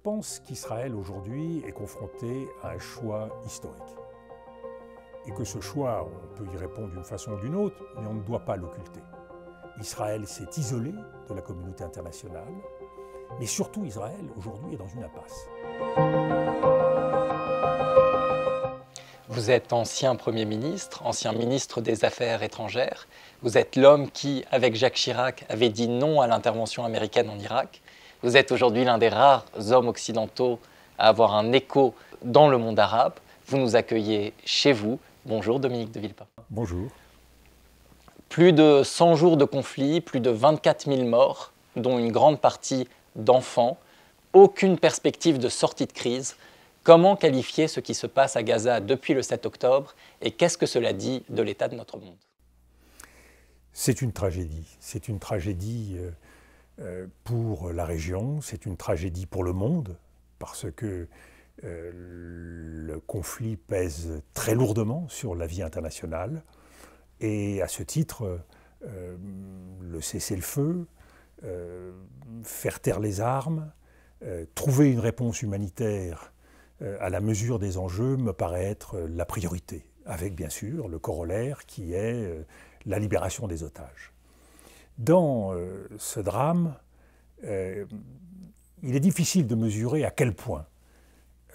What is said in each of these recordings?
pense qu'Israël aujourd'hui est confronté à un choix historique. Et que ce choix, on peut y répondre d'une façon ou d'une autre, mais on ne doit pas l'occulter. Israël s'est isolé de la communauté internationale, mais surtout Israël aujourd'hui est dans une impasse. Vous êtes ancien Premier ministre, ancien ministre des Affaires étrangères. Vous êtes l'homme qui, avec Jacques Chirac, avait dit non à l'intervention américaine en Irak. Vous êtes aujourd'hui l'un des rares hommes occidentaux à avoir un écho dans le monde arabe. Vous nous accueillez chez vous. Bonjour Dominique de Villepin. Bonjour. Plus de 100 jours de conflit, plus de 24 000 morts, dont une grande partie d'enfants. Aucune perspective de sortie de crise. Comment qualifier ce qui se passe à Gaza depuis le 7 octobre et qu'est-ce que cela dit de l'état de notre monde? C'est une tragédie. C'est une tragédie pour la région, c'est une tragédie pour le monde, parce que le conflit pèse très lourdement sur la vie internationale. Et à ce titre, le cessez-le-feu, faire taire les armes, trouver une réponse humanitaire à la mesure des enjeux me paraît être la priorité, avec bien sûr le corollaire qui est la libération des otages. Dans ce drame, il est difficile de mesurer à quel point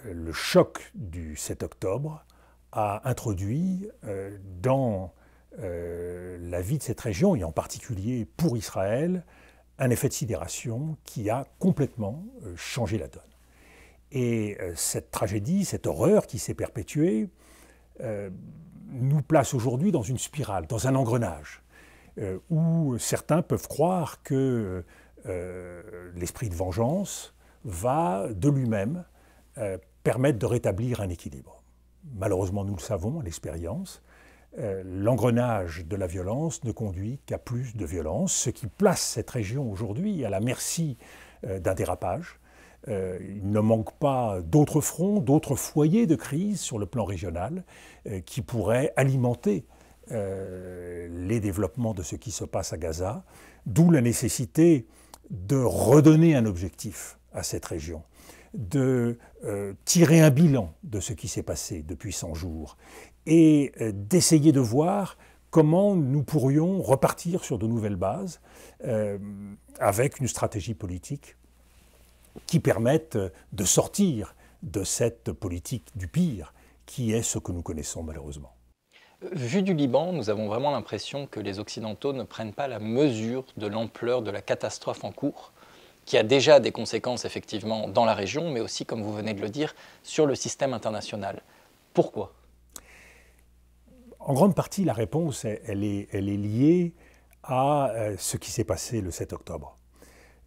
le choc du 7 octobre a introduit dans la vie de cette région, et en particulier pour Israël, un effet de sidération qui a complètement changé la donne. Et cette tragédie, cette horreur qui s'est perpétuée, nous place aujourd'hui dans une spirale, dans un engrenage, où certains peuvent croire que l'esprit de vengeance va de lui-même permettre de rétablir un équilibre. Malheureusement, nous le savons à l'expérience, l'engrenage de la violence ne conduit qu'à plus de violence, ce qui place cette région aujourd'hui à la merci d'un dérapage. Il ne manque pas d'autres fronts, d'autres foyers de crise sur le plan régional qui pourraient alimenter les développements de ce qui se passe à Gaza, d'où la nécessité de redonner un objectif à cette région, de tirer un bilan de ce qui s'est passé depuis 100 jours et d'essayer de voir comment nous pourrions repartir sur de nouvelles bases avec une stratégie politique qui permette de sortir de cette politique du pire qui est ce que nous connaissons malheureusement. Vu du Liban, nous avons vraiment l'impression que les Occidentaux ne prennent pas la mesure de l'ampleur de la catastrophe en cours, qui a déjà des conséquences effectivement dans la région, mais aussi, comme vous venez de le dire, sur le système international. Pourquoi ? En grande partie, la réponse, elle est liée à ce qui s'est passé le 7 octobre.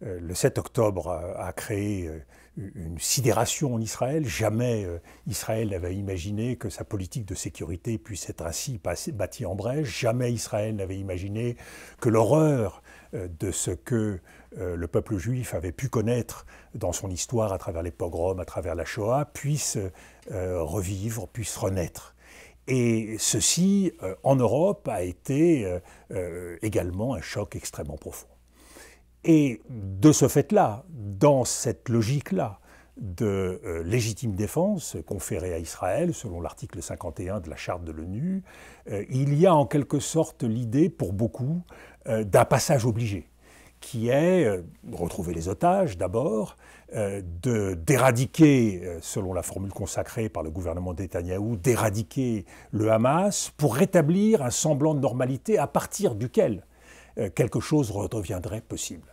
Le 7 octobre a créé une sidération en Israël. Jamais Israël n'avait imaginé que sa politique de sécurité puisse être ainsi bâtie en brèche. Jamais Israël n'avait imaginé que l'horreur de ce que le peuple juif avait pu connaître dans son histoire à travers les pogroms, à travers la Shoah, puisse revivre, puisse renaître. Et ceci, en Europe, a été également un choc extrêmement profond. Et de ce fait-là, dans cette logique-là de légitime défense conférée à Israël, selon l'article 51 de la Charte de l'ONU, il y a en quelque sorte l'idée, pour beaucoup, d'un passage obligé, qui est de retrouver les otages d'abord, d'éradiquer, selon la formule consacrée par le gouvernement de Netanyahou, d'éradiquer le Hamas pour rétablir un semblant de normalité à partir duquel quelque chose redeviendrait possible.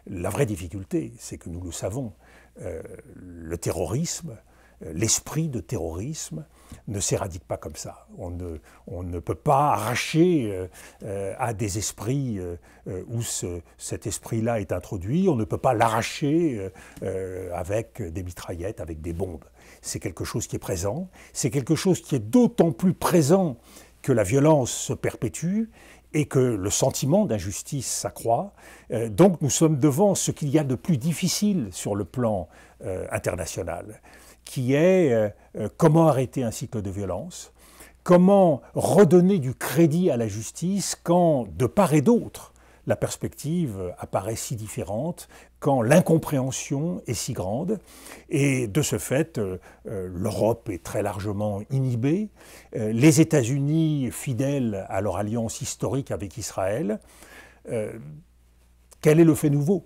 La vraie difficulté, c'est que nous le savons, le terrorisme, l'esprit de terrorisme ne s'éradique pas comme ça. On ne peut pas arracher à des esprits où cet esprit-là est introduit, on ne peut pas l'arracher avec des mitraillettes, avec des bombes. C'est quelque chose qui est présent, c'est quelque chose qui est d'autant plus présent que la violence se perpétue et que le sentiment d'injustice s'accroît. Donc nous sommes devant ce qu'il y a de plus difficile sur le plan international, qui est comment arrêter un cycle de violence, comment redonner du crédit à la justice quand, de part et d'autre, la perspective apparaît si différente, quand l'incompréhension est si grande. Et de ce fait, l'Europe est très largement inhibée. Les États-Unis, fidèles à leur alliance historique avec Israël, quel est le fait nouveau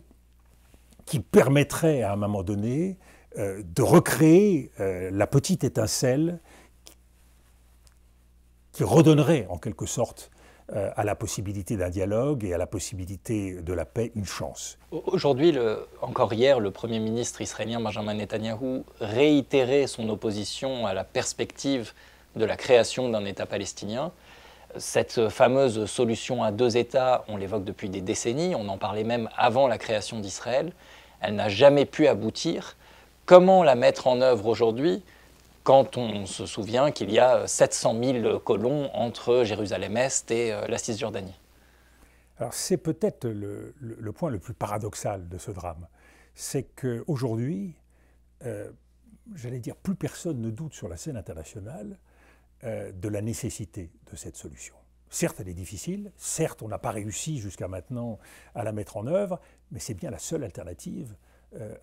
qui permettrait à un moment donné de recréer la petite étincelle qui redonnerait en quelque sorte à la possibilité d'un dialogue et à la possibilité de la paix une chance. Aujourd'hui, encore hier, le Premier ministre israélien Benjamin Netanyahou réitérait son opposition à la perspective de la création d'un État palestinien. Cette fameuse solution à deux États, on l'évoque depuis des décennies, on en parlait même avant la création d'Israël. Elle n'a jamais pu aboutir. Comment la mettre en œuvre aujourd'hui quand on se souvient qu'il y a 700 000 colons entre Jérusalem-Est et la Cisjordanie? Alors c'est peut-être le point le plus paradoxal de ce drame. C'est qu'aujourd'hui, j'allais dire, plus personne ne doute sur la scène internationale de la nécessité de cette solution. Certes, elle est difficile, certes, on n'a pas réussi jusqu'à maintenant à la mettre en œuvre, mais c'est bien la seule alternative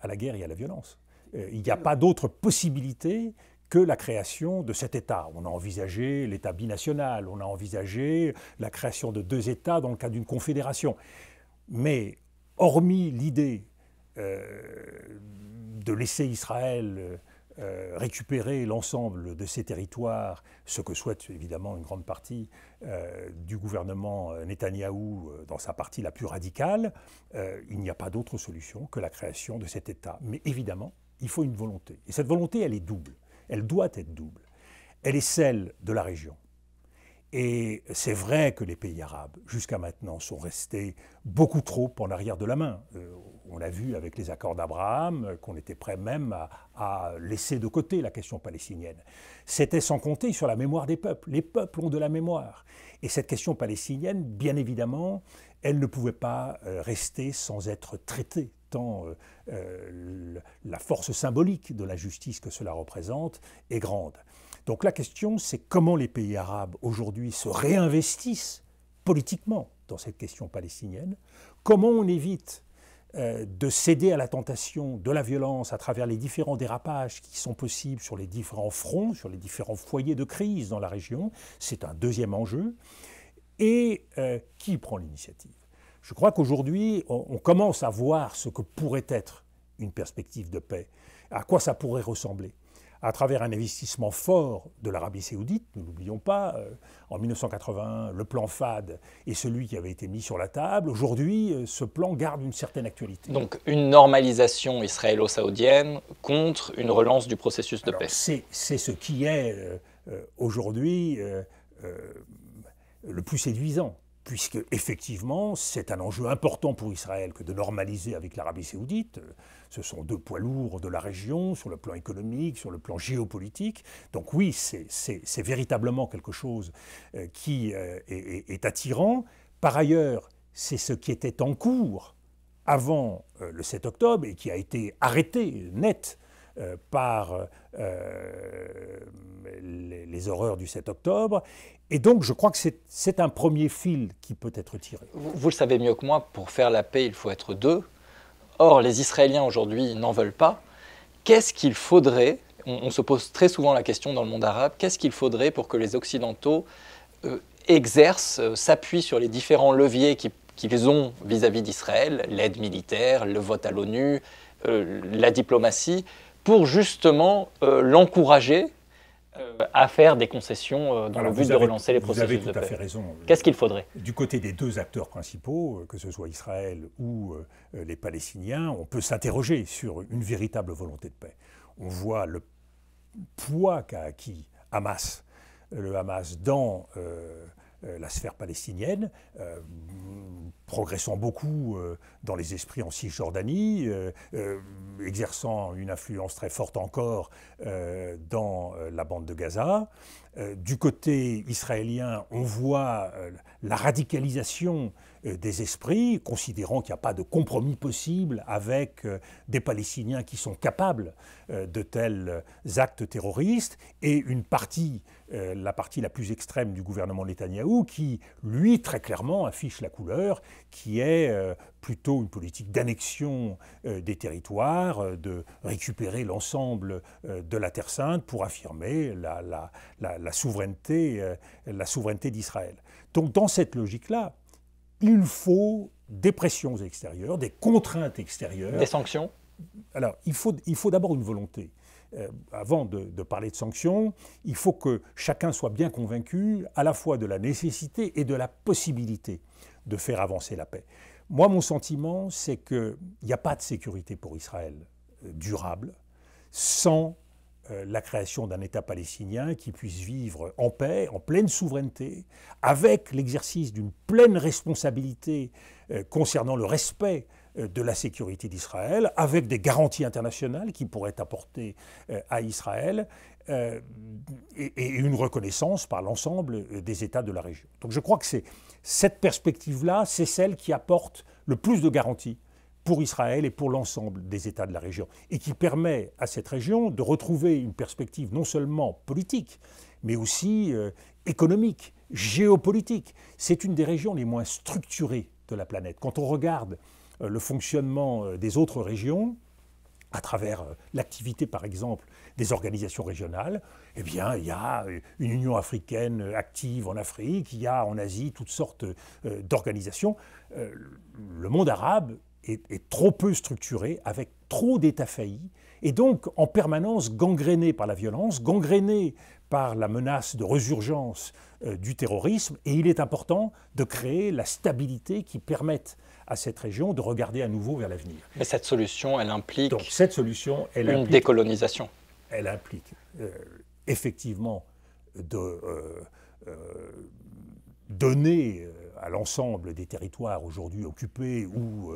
à la guerre et à la violence. Il n'y a pas d'autre possibilité que la création de cet État. On a envisagé l'État binational, on a envisagé la création de deux États dans le cadre d'une confédération. Mais hormis l'idée de laisser Israël récupérer l'ensemble de ces territoires, ce que souhaite évidemment une grande partie du gouvernement Netanyahou dans sa partie la plus radicale, il n'y a pas d'autre solution que la création de cet État. Mais évidemment, il faut une volonté. Et cette volonté, elle est double. Elle doit être double. Elle est celle de la région. Et c'est vrai que les pays arabes, jusqu'à maintenant, sont restés beaucoup trop en arrière de la main. On a vu avec les accords d'Abraham qu'on était prêt même à laisser de côté la question palestinienne. C'était sans compter sur la mémoire des peuples. Les peuples ont de la mémoire. Et cette question palestinienne, bien évidemment, elle ne pouvait pas rester sans être traitée, tant la force symbolique de la justice que cela représente est grande. Donc la question, c'est comment les pays arabes aujourd'hui se réinvestissent politiquement dans cette question palestinienne, comment on évite de céder à la tentation de la violence à travers les différents dérapages qui sont possibles sur les différents fronts, sur les différents foyers de crise dans la région. C'est un deuxième enjeu. Et qui prend l'initiative? Je crois qu'aujourd'hui, on commence à voir ce que pourrait être une perspective de paix, à quoi ça pourrait ressembler. À travers un investissement fort de l'Arabie saoudite, ne l'oublions pas, en 1981, le plan FAD est celui qui avait été mis sur la table. Aujourd'hui, ce plan garde une certaine actualité. Donc une normalisation israélo-saoudienne contre une relance du processus de paix. C'est ce qui est aujourd'hui le plus séduisant, puisque effectivement, c'est un enjeu important pour Israël que de normaliser avec l'Arabie saoudite. Ce sont deux poids lourds de la région, sur le plan économique, sur le plan géopolitique. Donc oui, c'est véritablement quelque chose qui est attirant. Par ailleurs, c'est ce qui était en cours avant le 7 octobre et qui a été arrêté net par les horreurs du 7 octobre. Et donc, je crois que c'est un premier fil qui peut être tiré. Vous le savez mieux que moi, pour faire la paix, il faut être deux. Or, les Israéliens aujourd'hui n'en veulent pas. Qu'est-ce qu'il faudrait, on se pose très souvent la question dans le monde arabe, qu'est-ce qu'il faudrait pour que les Occidentaux exercent, s'appuient sur les différents leviers qu'ils ont vis-à-vis d'Israël, l'aide militaire, le vote à l'ONU, la diplomatie, pour justement l'encourager à faire des concessions dans le but de relancer les processus de paix. Vous avez tout à fait raison. Qu'est-ce qu'il faudrait? Du côté des deux acteurs principaux, que ce soit Israël ou les Palestiniens, on peut s'interroger sur une véritable volonté de paix. On voit le poids qu'a acquis le Hamas dans la sphère palestinienne, progressant beaucoup dans les esprits en Cisjordanie, exerçant une influence très forte encore dans la bande de Gaza. Du côté israélien, on voit la radicalisation des esprits, considérant qu'il n'y a pas de compromis possible avec des Palestiniens qui sont capables de tels actes terroristes, et une partie, la partie la plus extrême du gouvernement Netanyahou, qui, lui, très clairement affiche la couleur, qui est plutôt une politique d'annexion des territoires, de récupérer l'ensemble de la Terre Sainte pour affirmer la souveraineté d'Israël. Donc dans cette logique-là, il faut des pressions extérieures, des contraintes extérieures. Des sanctions? Alors, il faut d'abord une volonté. Avant de parler de sanctions, il faut que chacun soit bien convaincu à la fois de la nécessité et de la possibilité de faire avancer la paix. Moi, mon sentiment, c'est qu'il n'y a pas de sécurité pour Israël durable sans la création d'un État palestinien qui puisse vivre en paix, en pleine souveraineté, avec l'exercice d'une pleine responsabilité concernant le respect de la sécurité d'Israël, avec des garanties internationales qui pourraient être apportées à Israël, et une reconnaissance par l'ensemble des États de la région. Donc je crois que cette perspective-là, c'est celle qui apporte le plus de garanties pour Israël et pour l'ensemble des États de la région, et qui permet à cette région de retrouver une perspective non seulement politique, mais aussi économique, géopolitique. C'est une des régions les moins structurées de la planète. Quand on regarde le fonctionnement des autres régions, à travers l'activité, par exemple, des organisations régionales, eh bien, il y a une Union africaine active en Afrique, il y a en Asie toutes sortes d'organisations. Le monde arabe est trop peu structuré, avec trop d'États faillis, et donc en permanence gangréné par la violence, gangréné par la menace de résurgence du terrorisme, et il est important de créer la stabilité qui permette à cette région de regarder à nouveau vers l'avenir. Mais cette solution, elle implique donc, cette solution, une décolonisation. Elle implique effectivement de donner à l'ensemble des territoires aujourd'hui occupés ou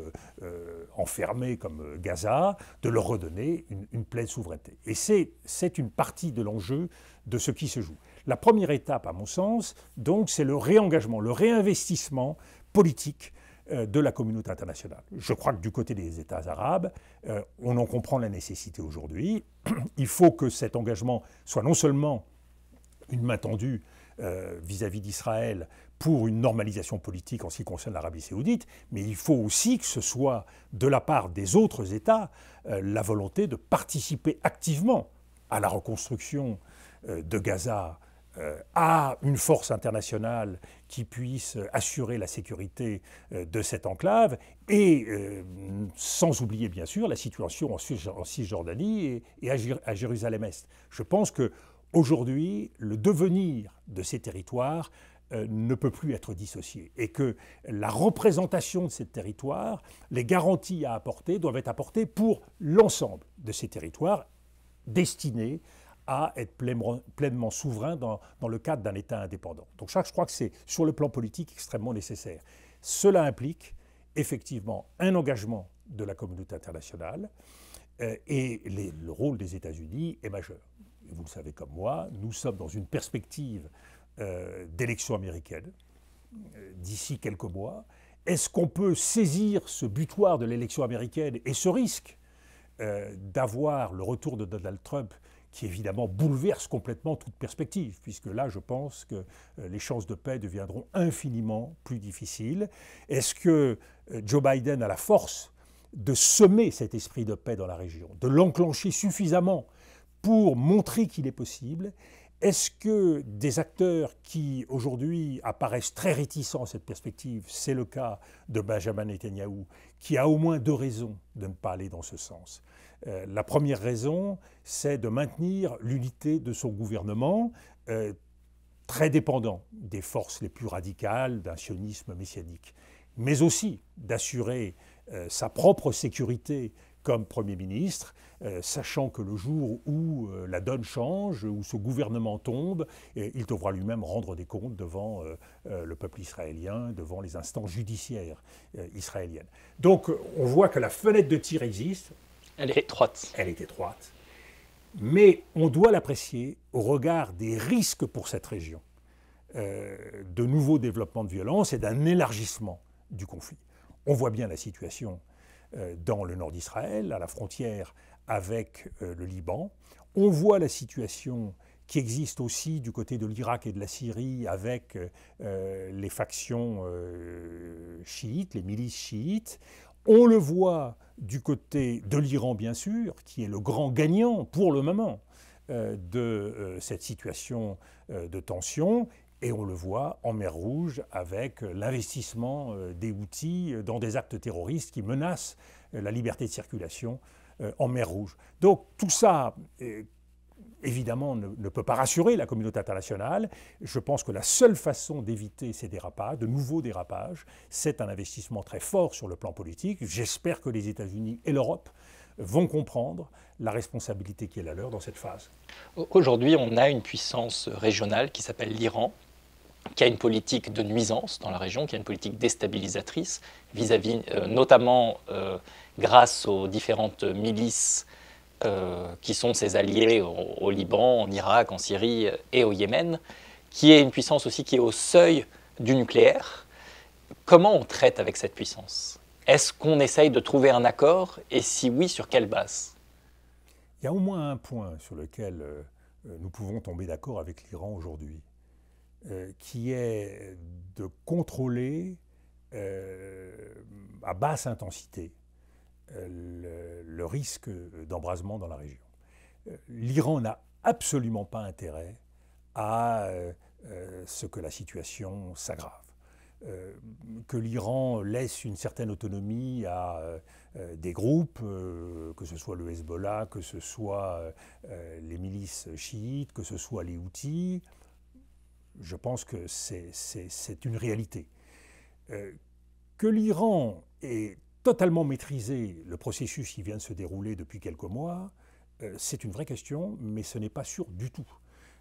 enfermés comme Gaza, de leur redonner une pleine souveraineté. Et c'est une partie de l'enjeu de ce qui se joue. La première étape, à mon sens, donc, c'est le réengagement, le réinvestissement politique de la communauté internationale. Je crois que du côté des États arabes, on en comprend la nécessité aujourd'hui. Il faut que cet engagement soit non seulement une main tendue vis-à-vis d'Israël pour une normalisation politique en ce qui concerne l'Arabie saoudite, mais il faut aussi que ce soit de la part des autres États la volonté de participer activement à la reconstruction de Gaza, à une force internationale qui puisse assurer la sécurité de cette enclave, et sans oublier bien sûr la situation en Cisjordanie et à Jérusalem-Est. Je pense qu'aujourd'hui, le devenir de ces territoires ne peut plus être dissocié, et que la représentation de ces territoires, les garanties à apporter doivent être apportées pour l'ensemble de ces territoires destinés à être pleinement souverain dans le cadre d'un État indépendant. Donc ça, je crois que c'est, sur le plan politique, extrêmement nécessaire. Cela implique effectivement un engagement de la communauté internationale, et le rôle des États-Unis est majeur. Et vous le savez comme moi, nous sommes dans une perspective d'élection américaine d'ici quelques mois. Est-ce qu'on peut saisir ce butoir de l'élection américaine et ce risque d'avoir le retour de Donald Trump, qui évidemment bouleverse complètement toute perspective, puisque là, je pense que les chances de paix deviendront infiniment plus difficiles. Est-ce que Joe Biden a la force de semer cet esprit de paix dans la région, de l'enclencher suffisamment pour montrer qu'il est possible? Est-ce que des acteurs qui aujourd'hui apparaissent très réticents à cette perspective, c'est le cas de Benjamin Netanyahou, qui a au moins deux raisons de ne pas aller dans ce sens. La première raison, c'est de maintenir l'unité de son gouvernement, très dépendant des forces les plus radicales d'un sionisme messianique, mais aussi d'assurer sa propre sécurité comme Premier ministre, sachant que le jour où la donne change, où ce gouvernement tombe, il devra lui-même rendre des comptes devant le peuple israélien, devant les instances judiciaires israéliennes. Donc on voit que la fenêtre de tir existe. Elle est étroite. Elle est étroite. Mais on doit l'apprécier au regard des risques pour cette région, de nouveaux développements de violence et d'un élargissement du conflit. On voit bien la situation dans le nord d'Israël, à la frontière avec le Liban. On voit la situation qui existe aussi du côté de l'Irak et de la Syrie avec les factions chiites, les milices chiites. On le voit du côté de l'Iran, bien sûr, qui est le grand gagnant pour le moment de cette situation de tension. Et on le voit en mer Rouge avec l'investissement des Houthis dans des actes terroristes qui menacent la liberté de circulation en mer Rouge. Donc tout ça, évidemment, ne peut pas rassurer la communauté internationale. Je pense que la seule façon d'éviter ces dérapages, de nouveaux dérapages, c'est un investissement très fort sur le plan politique. J'espère que les États-Unis et l'Europe vont comprendre la responsabilité qui est la leur dans cette phase. Aujourd'hui, on a une puissance régionale qui s'appelle l'Iran, qui a une politique de nuisance dans la région, qui a une politique déstabilisatrice, vis-à-vis, notamment grâce aux différentes milices qui sont ses alliés au Liban, en Irak, en Syrie et au Yémen, qui est une puissance aussi qui est au seuil du nucléaire. Comment on traite avec cette puissance? Est-ce qu'on essaye de trouver un accord? Et si oui, sur quelle base? Il y a au moins un point sur lequel nous pouvons tomber d'accord avec l'Iran aujourd'hui, qui est de contrôler à basse intensité le risque d'embrasement dans la région. L'Iran n'a absolument pas intérêt à ce que la situation s'aggrave. Que l'Iran laisse une certaine autonomie à des groupes, que ce soit le Hezbollah, que ce soit les milices chiites, que ce soit les Houthis, je pense que c'est une réalité. Que l'Iran ait totalement maîtrisé le processus qui vient de se dérouler depuis quelques mois, c'est une vraie question, mais ce n'est pas sûr du tout.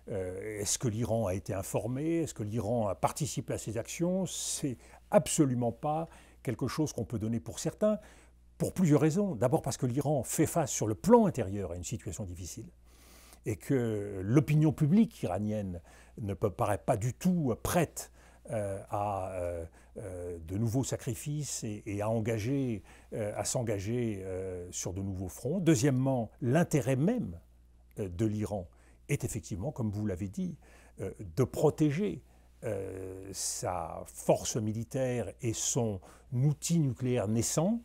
Est-ce que l'Iran a été informé? Est-ce que l'Iran a participé à ces actions? C'est absolument pas quelque chose qu'on peut donner pour certain, pour plusieurs raisons. D'abord parce que l'Iran fait face sur le plan intérieur à une situation difficile et que l'opinion publique iranienne ne paraît pas du tout prête à de nouveaux sacrifices et à s'engager sur de nouveaux fronts. Deuxièmement, l'intérêt même de l'Iran est effectivement, comme vous l'avez dit, de protéger sa force militaire et son outil nucléaire naissant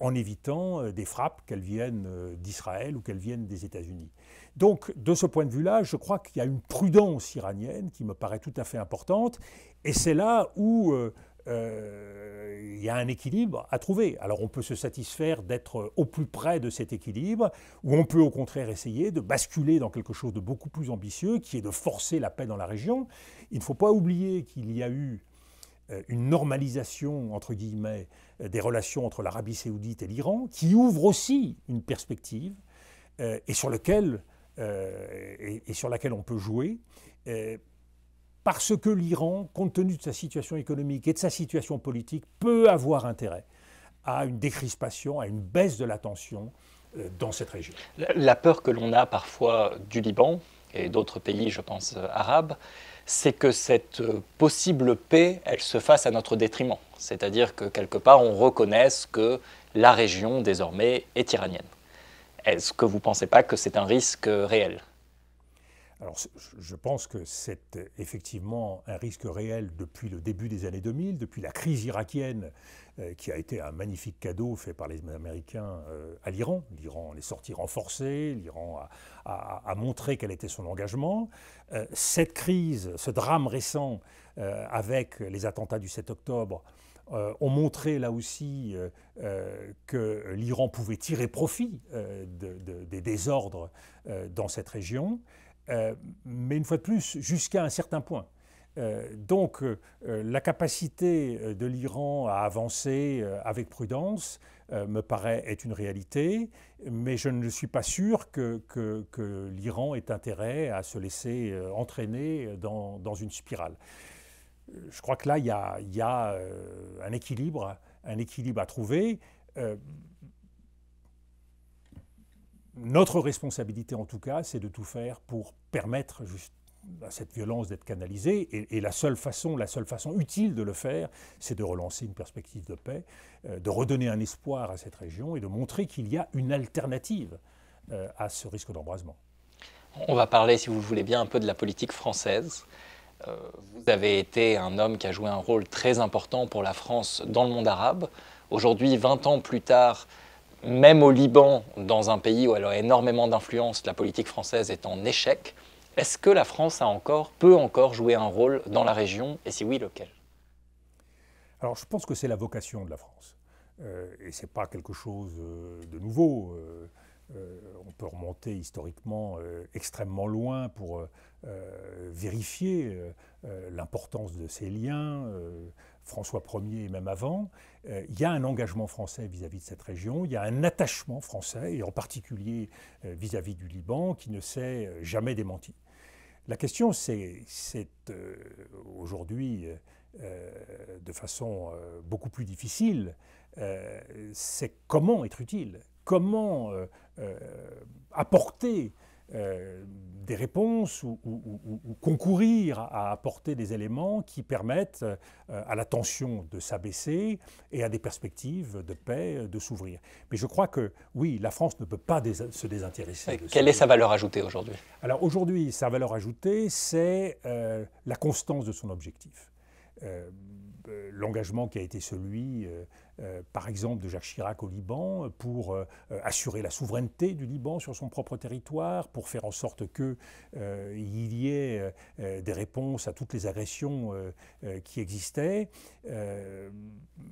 en évitant des frappes, qu'elles viennent d'Israël ou qu'elles viennent des États-Unis. Donc, de ce point de vue-là, je crois qu'il y a une prudence iranienne qui me paraît tout à fait importante, et c'est là où il y a un équilibre à trouver. Alors on peut se satisfaire d'être au plus près de cet équilibre, ou on peut au contraire essayer de basculer dans quelque chose de beaucoup plus ambitieux, qui est de forcer la paix dans la région. Il ne faut pas oublier qu'il y a eu une normalisation, entre guillemets, des relations entre l'Arabie saoudite et l'Iran, qui ouvre aussi une perspective, et sur laquelle on peut jouer. Parce que l'Iran, compte tenu de sa situation économique et de sa situation politique, peut avoir intérêt à une décrispation, à une baisse de la tension dans cette région. La peur que l'on a parfois du Liban et d'autres pays, je pense, arabes, c'est que cette possible paix, elle se fasse à notre détriment. C'est-à-dire que quelque part, on reconnaisse que la région, désormais, est iranienne. Est-ce que vous ne pensez pas que c'est un risque réel ? Alors, je pense que c'est effectivement un risque réel depuis le début des années 2000, depuis la crise irakienne, qui a été un magnifique cadeau fait par les Américains à l'Iran. L'Iran est sorti renforcé, l'Iran a montré quel était son engagement. Cette crise, ce drame récent avec les attentats du 7 octobre, ont montré là aussi que l'Iran pouvait tirer profit des désordres dans cette région. Mais une fois de plus, jusqu'à un certain point. Donc, la capacité de l'Iran à avancer avec prudence me paraît être une réalité, mais je ne suis pas sûr que l'Iran ait intérêt à se laisser entraîner dans une spirale. Je crois que là, il y a un équilibre à trouver. Notre responsabilité, en tout cas, c'est de tout faire pour permettre à cette violence d'être canalisée. Et la seule façon utile de le faire, c'est de relancer une perspective de paix, de redonner un espoir à cette région et de montrer qu'il y a une alternative à ce risque d'embrasement. On va parler, si vous le voulez bien, un peu de la politique française. Vous avez été un homme qui a joué un rôle très important pour la France dans le monde arabe. Aujourd'hui, 20 ans plus tard, même au Liban, dans un pays où elle a énormément d'influence, la politique française est en échec. Est-ce que la France peut encore jouer un rôle dans la région, et si oui, lequel? Alors je pense que c'est la vocation de la France. Et ce n'est pas quelque chose de nouveau. On peut remonter historiquement extrêmement loin pour vérifier l'importance de ces liens. François Ier et même avant, il y a un engagement français vis-à-vis de cette région, il y a un attachement français, et en particulier vis-à-vis du Liban, qui ne s'est jamais démenti. La question, c'est aujourd'hui, de façon beaucoup plus difficile, c'est comment être utile, comment apporter des réponses ou concourir à apporter des éléments qui permettent à la tension de s'abaisser et à des perspectives de paix de s'ouvrir. Mais je crois que oui, la France ne peut pas se désintéresser. Quelle est sa valeur ajoutée aujourd'hui? Alors aujourd'hui, sa valeur ajoutée, c'est la constance de son objectif. L'engagement qui a été celui, par exemple, de Jacques Chirac au Liban pour assurer la souveraineté du Liban sur son propre territoire, pour faire en sorte qu'il y ait des réponses à toutes les agressions qui existaient,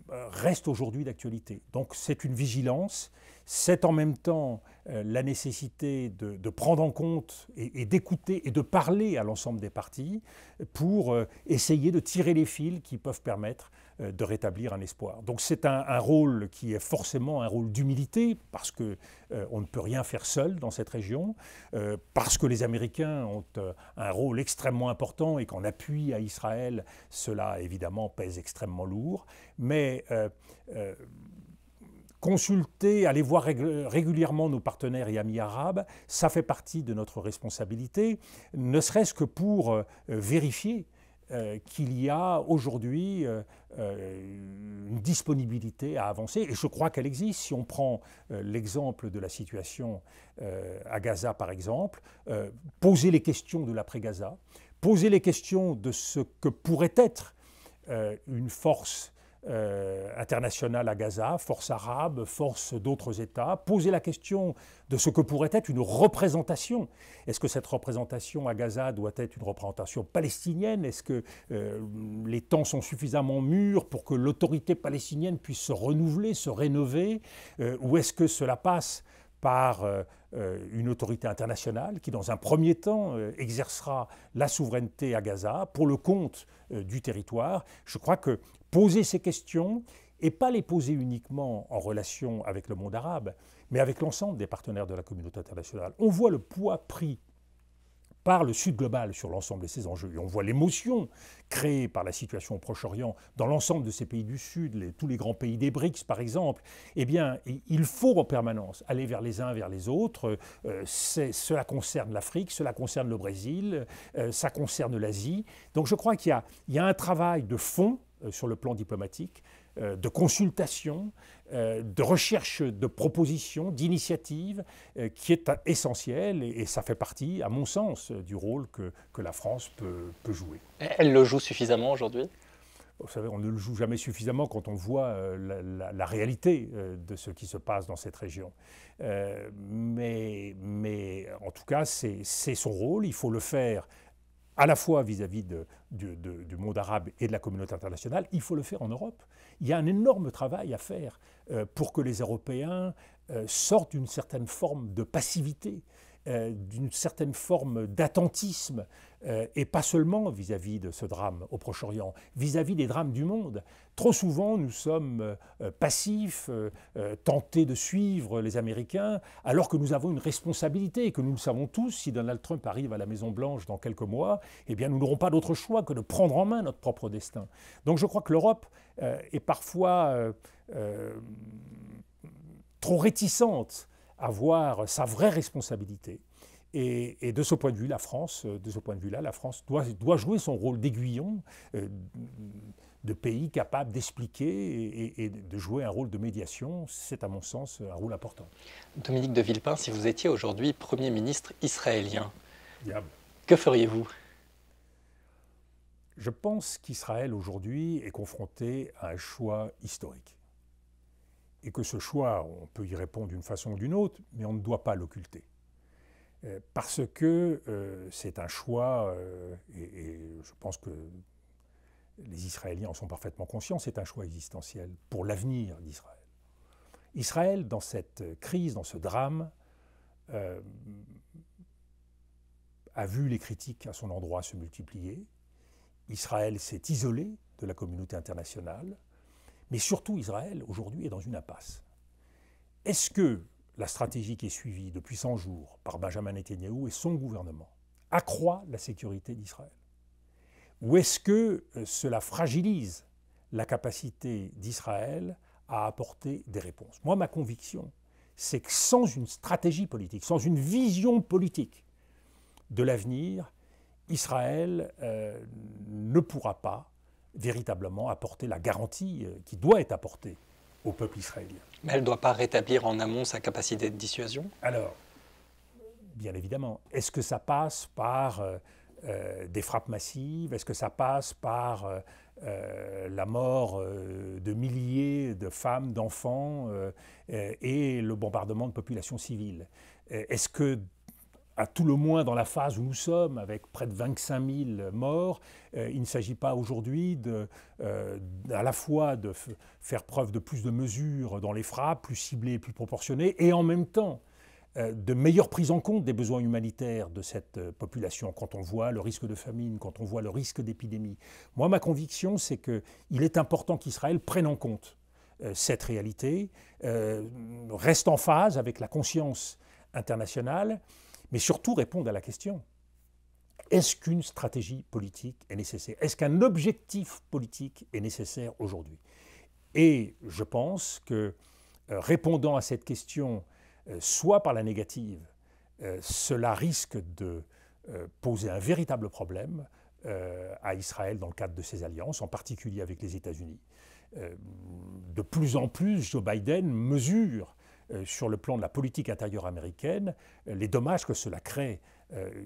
reste aujourd'hui d'actualité. Donc c'est une vigilance. C'est en même temps la nécessité de prendre en compte et d'écouter et de parler à l'ensemble des parties pour essayer de tirer les fils qui peuvent permettre de rétablir un espoir. Donc c'est un rôle qui est forcément un rôle d'humilité, parce qu'on ne peut rien faire seul dans cette région, parce que les Américains ont un rôle extrêmement important et qu'en appui à Israël, cela évidemment pèse extrêmement lourd, mais consulter, aller voir régulièrement nos partenaires et amis arabes, ça fait partie de notre responsabilité, ne serait-ce que pour vérifier qu'il y a aujourd'hui une disponibilité à avancer, et je crois qu'elle existe. Si on prend l'exemple de la situation à Gaza, par exemple, poser les questions de l'après-Gaza, poser les questions de ce que pourrait être une force internationale à Gaza, force arabe, force d'autres États, poser la question de ce que pourrait être une représentation. Est-ce que cette représentation à Gaza doit être une représentation palestinienne? Est-ce que les temps sont suffisamment mûrs pour que l'autorité palestinienne puisse se renouveler, se rénover? Ou est-ce que cela passe par une autorité internationale qui, dans un premier temps, exercera la souveraineté à Gaza pour le compte du territoire? Je crois que poser ces questions, et pas les poser uniquement en relation avec le monde arabe, mais avec l'ensemble des partenaires de la communauté internationale. On voit le poids pris par le Sud global sur l'ensemble de ces enjeux. Et on voit l'émotion créée par la situation au Proche-Orient dans l'ensemble de ces pays du Sud, tous les grands pays des BRICS par exemple. Eh bien, il faut en permanence aller vers les uns, vers les autres. Cela concerne l'Afrique, cela concerne le Brésil, ça concerne l'Asie. Donc je crois qu'il y a un travail de fond sur le plan diplomatique, de consultation, de recherche de propositions, d'initiatives, qui est essentiel, et ça fait partie, à mon sens, du rôle que la France peut jouer. Elle le joue suffisamment aujourd'hui? Vous savez, on ne le joue jamais suffisamment quand on voit la réalité de ce qui se passe dans cette région. Mais en tout cas, c'est son rôle, il faut le faire à la fois vis-à-vis du monde arabe et de la communauté internationale, il faut le faire en Europe. Il y a un énorme travail à faire pour que les Européens sortent d'une certaine forme de passivité, d'une certaine forme d'attentisme, et pas seulement vis-à-vis de ce drame au Proche-Orient, vis-à-vis des drames du monde. Trop souvent, nous sommes passifs, tentés de suivre les Américains, alors que nous avons une responsabilité, et que nous le savons tous, si Donald Trump arrive à la Maison-Blanche dans quelques mois, eh bien nous n'aurons pas d'autre choix que de prendre en main notre propre destin. Donc je crois que l'Europe est parfois trop réticente avoir sa vraie responsabilité. Et de ce point de vue, la France, doit jouer son rôle d'aiguillon, de pays capable d'expliquer et de jouer un rôle de médiation. C'est à mon sens un rôle important. Dominique de Villepin, si vous étiez aujourd'hui Premier ministre israélien, Diable. Que feriez-vous? Je pense qu'Israël aujourd'hui est confronté à un choix historique. Et que ce choix, on peut y répondre d'une façon ou d'une autre, mais on ne doit pas l'occulter. Parce que c'est un choix, et je pense que les Israéliens en sont parfaitement conscients, c'est un choix existentiel pour l'avenir d'Israël. Israël, dans cette crise, dans ce drame, a vu les critiques à son endroit se multiplier. Israël s'est isolé de la communauté internationale, mais surtout Israël, aujourd'hui, est dans une impasse. Est-ce que la stratégie qui est suivie depuis 100 jours par Benjamin Netanyahou et son gouvernement accroît la sécurité d'Israël? Ou est-ce que cela fragilise la capacité d'Israël à apporter des réponses? Moi, ma conviction, c'est que sans une stratégie politique, sans une vision politique de l'avenir, Israël ne pourra pas véritablement apporter la garantie qui doit être apportée au peuple israélien. Mais elle ne doit pas rétablir en amont sa capacité de dissuasion? Alors, bien évidemment, est-ce que ça passe par des frappes massives? Est-ce que ça passe par la mort de milliers de femmes, d'enfants et le bombardement de populations civiles? Est-ce que, à tout le moins dans la phase où nous sommes, avec près de 25 000 morts, il ne s'agit pas aujourd'hui à la fois de faire preuve de plus de mesures dans les frappes, plus ciblées, plus proportionnées, et en même temps de meilleure prise en compte des besoins humanitaires de cette population, quand on voit le risque de famine, quand on voit le risque d'épidémie. Moi, ma conviction, c'est qu'il est important qu'Israël prenne en compte cette réalité, reste en phase avec la conscience internationale, mais surtout répondre à la question, est-ce qu'une stratégie politique est nécessaire? Est-ce qu'un objectif politique est nécessaire aujourd'hui? Et je pense que répondant à cette question, soit par la négative, cela risque de poser un véritable problème à Israël dans le cadre de ses alliances, en particulier avec les États-Unis. De plus en plus, Joe Biden mesure sur le plan de la politique intérieure américaine, les dommages que cela crée,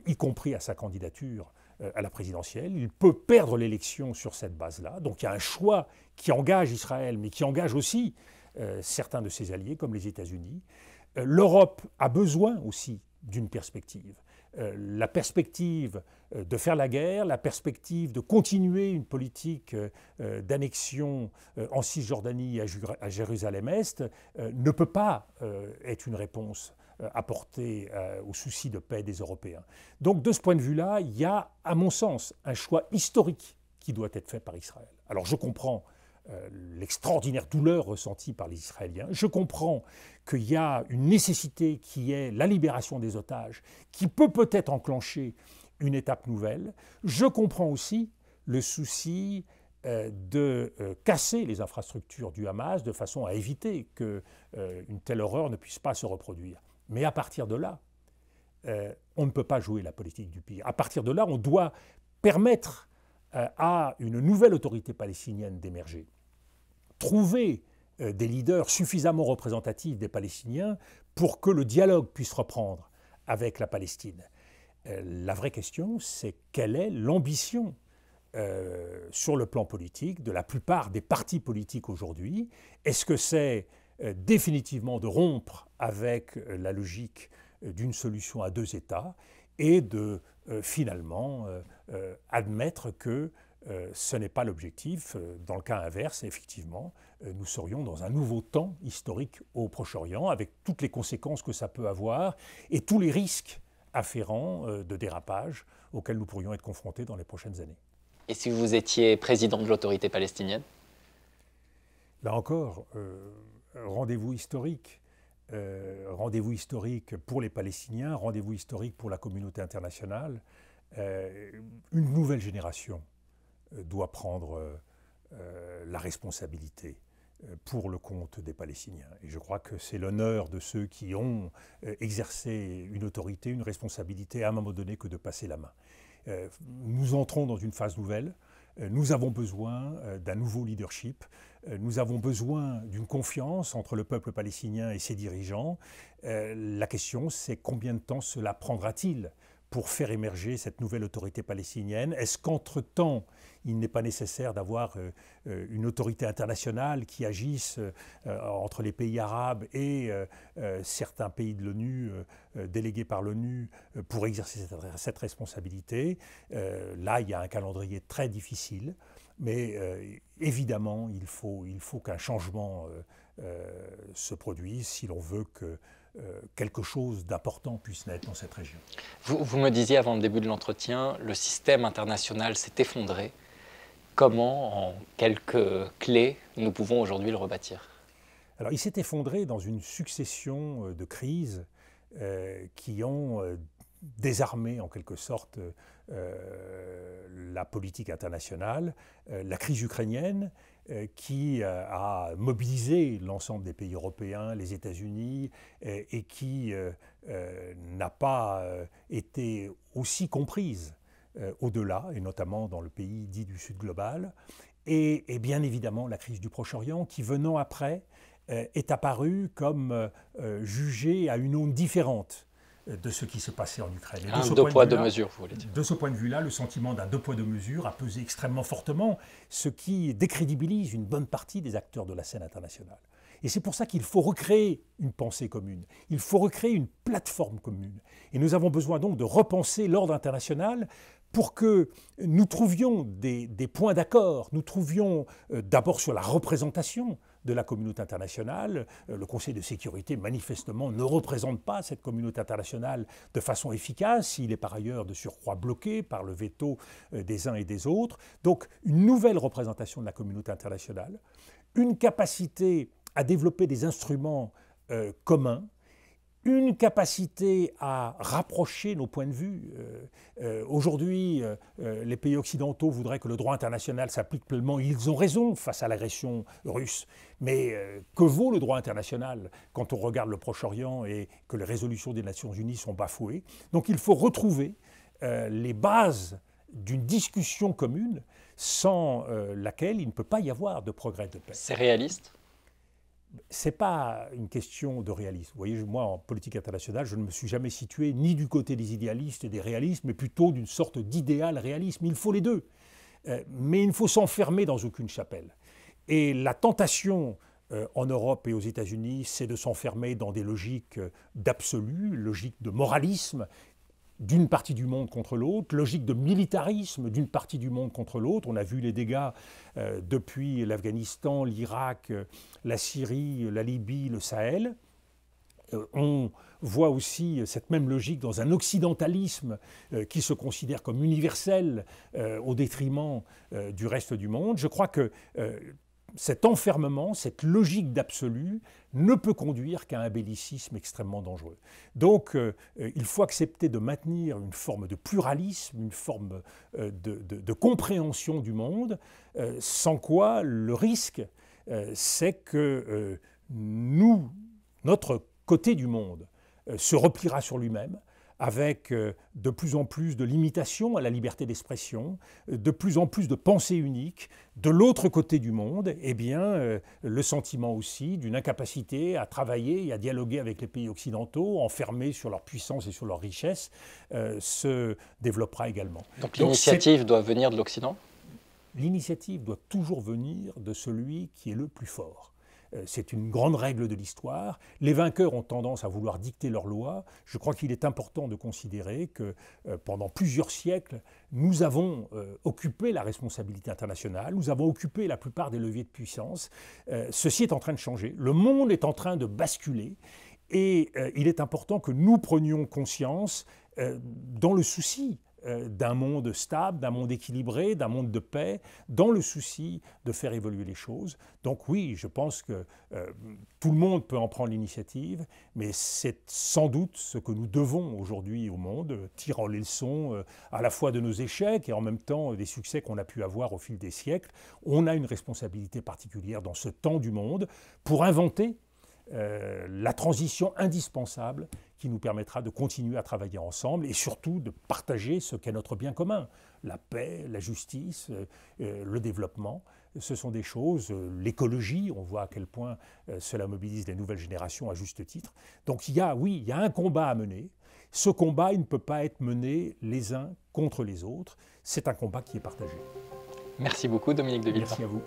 y compris à sa candidature à la présidentielle. Il peut perdre l'élection sur cette base-là. Donc il y a un choix qui engage Israël, mais qui engage aussi certains de ses alliés, comme les États-Unis. L'Europe a besoin aussi d'une perspective. La perspective de faire la guerre, la perspective de continuer une politique d'annexion en Cisjordanie et à Jérusalem-Est ne peut pas être une réponse apportée aux soucis de paix des Européens. Donc de ce point de vue-là, il y a, à mon sens, un choix historique qui doit être fait par Israël. Alors je comprends l'extraordinaire douleur ressentie par les Israéliens. Je comprends qu'il y a une nécessité qui est la libération des otages, qui peut peut-être enclencher une étape nouvelle. Je comprends aussi le souci de casser les infrastructures du Hamas de façon à éviter qu'une telle horreur ne puisse pas se reproduire. Mais à partir de là, on ne peut pas jouer la politique du pire. À partir de là, on doit permettre à une nouvelle autorité palestinienne d'émerger. Trouver des leaders suffisamment représentatifs des Palestiniens pour que le dialogue puisse reprendre avec la Palestine. La vraie question, c'est quelle est l'ambition sur le plan politique de la plupart des partis politiques aujourd'hui? Est-ce que c'est définitivement de rompre avec la logique d'une solution à deux États et de finalement admettre que ce n'est pas l'objectif. Dans le cas inverse, effectivement, nous serions dans un nouveau temps historique au Proche-Orient, avec toutes les conséquences que ça peut avoir et tous les risques afférents de dérapage auxquels nous pourrions être confrontés dans les prochaines années. Et si vous étiez président de l'autorité palestinienne? Là encore, rendez-vous historique. Rendez-vous historique pour les Palestiniens, rendez-vous historique pour la communauté internationale. Une nouvelle génération doit prendre la responsabilité pour le compte des Palestiniens. Et je crois que c'est l'honneur de ceux qui ont exercé une autorité, une responsabilité à un moment donné que de passer la main. Nous entrons dans une phase nouvelle. Nous avons besoin d'un nouveau leadership. Nous avons besoin d'une confiance entre le peuple palestinien et ses dirigeants. La question, c'est combien de temps cela prendra-t-il pour faire émerger cette nouvelle autorité palestinienne? Est-ce qu'entre-temps, il n'est pas nécessaire d'avoir une autorité internationale qui agisse entre les pays arabes et certains pays de l'ONU, délégués par l'ONU, pour exercer cette responsabilité? Là, il y a un calendrier très difficile, mais évidemment, il faut qu'un changement se produise si l'on veut que quelque chose d'important puisse naître dans cette région. Vous me disiez avant le début de l'entretien, le système international s'est effondré. Comment, en quelques clés, nous pouvons aujourd'hui le rebâtir? Alors, il s'est effondré dans une succession de crises qui ont désarmé en quelque sorte la politique internationale. La crise ukrainienne qui a mobilisé l'ensemble des pays européens, les États-Unis, et qui n'a pas été aussi comprise au-delà, et notamment dans le pays dit du Sud global, et bien évidemment la crise du Proche-Orient qui, venant après, est apparue comme jugée à une aune différente de ce qui se passait en Ukraine. Un deux poids, deux mesures, vous voulez dire. De ce point de vue-là, le sentiment d'un deux poids, deux mesures a pesé extrêmement fortement, ce qui décrédibilise une bonne partie des acteurs de la scène internationale. Et c'est pour ça qu'il faut recréer une pensée commune, il faut recréer une plateforme commune. Et nous avons besoin donc de repenser l'ordre international pour que nous trouvions des points d'accord. Nous trouvions d'abord sur la représentation de la communauté internationale. Le Conseil de sécurité, manifestement, ne représente pas cette communauté internationale de façon efficace. Il est par ailleurs de surcroît bloqué par le veto des uns et des autres. Donc, une nouvelle représentation de la communauté internationale, une capacité à développer des instruments communs, une capacité à rapprocher nos points de vue. Aujourd'hui, les pays occidentaux voudraient que le droit international s'applique pleinement. Ils ont raison face à l'agression russe. Mais que vaut le droit international quand on regarde le Proche-Orient et que les résolutions des Nations Unies sont bafouées? Donc il faut retrouver les bases d'une discussion commune sans laquelle il ne peut pas y avoir de progrès de paix. C'est réaliste ? Ce n'est pas une question de réalisme. Vous voyez, moi, en politique internationale, je ne me suis jamais situé ni du côté des idéalistes et des réalistes, mais plutôt d'une sorte d'idéal réalisme. Il faut les deux. Mais il ne faut s'enfermer dans aucune chapelle. Et la tentation en Europe et aux États-Unis, c'est de s'enfermer dans des logiques d'absolu, logiques de moralisme, d'une partie du monde contre l'autre, logique de militarisme d'une partie du monde contre l'autre. On a vu les dégâts depuis l'Afghanistan, l'Irak, la Syrie, la Libye, le Sahel. On voit aussi cette même logique dans un occidentalisme qui se considère comme universel au détriment du reste du monde. Je crois que cet enfermement, cette logique d'absolu ne peut conduire qu'à un bellicisme extrêmement dangereux. Donc il faut accepter de maintenir une forme de pluralisme, une forme de compréhension du monde, sans quoi le risque, c'est que notre côté du monde se repliera sur lui-même, avec de plus en plus de limitations à la liberté d'expression, de plus en plus de pensées uniques. De l'autre côté du monde, eh bien, le sentiment aussi d'une incapacité à travailler et à dialoguer avec les pays occidentaux, enfermés sur leur puissance et sur leur richesse, se développera également. Donc l'initiative doit venir de l'Occident ? L'initiative doit toujours venir de celui qui est le plus fort. C'est une grande règle de l'histoire. Les vainqueurs ont tendance à vouloir dicter leurs lois. Je crois qu'il est important de considérer que pendant plusieurs siècles, nous avons occupé la responsabilité internationale, nous avons occupé la plupart des leviers de puissance. Ceci est en train de changer. Le monde est en train de basculer et il est important que nous prenions conscience dans le souci d'un monde stable, d'un monde équilibré, d'un monde de paix, dans le souci de faire évoluer les choses. Donc oui, je pense que tout le monde peut en prendre l'initiative, mais c'est sans doute ce que nous devons aujourd'hui au monde, tirant les leçons à la fois de nos échecs et en même temps des succès qu'on a pu avoir au fil des siècles. On a une responsabilité particulière dans ce temps du monde pour inventer la transition indispensable qui nous permettra de continuer à travailler ensemble et surtout de partager ce qu'est notre bien commun. La paix, la justice, le développement, ce sont des choses, l'écologie, on voit à quel point cela mobilise les nouvelles générations à juste titre. Donc il y a un combat à mener. Ce combat, il ne peut pas être mené les uns contre les autres. C'est un combat qui est partagé. Merci beaucoup Dominique de Villepin. Merci à vous.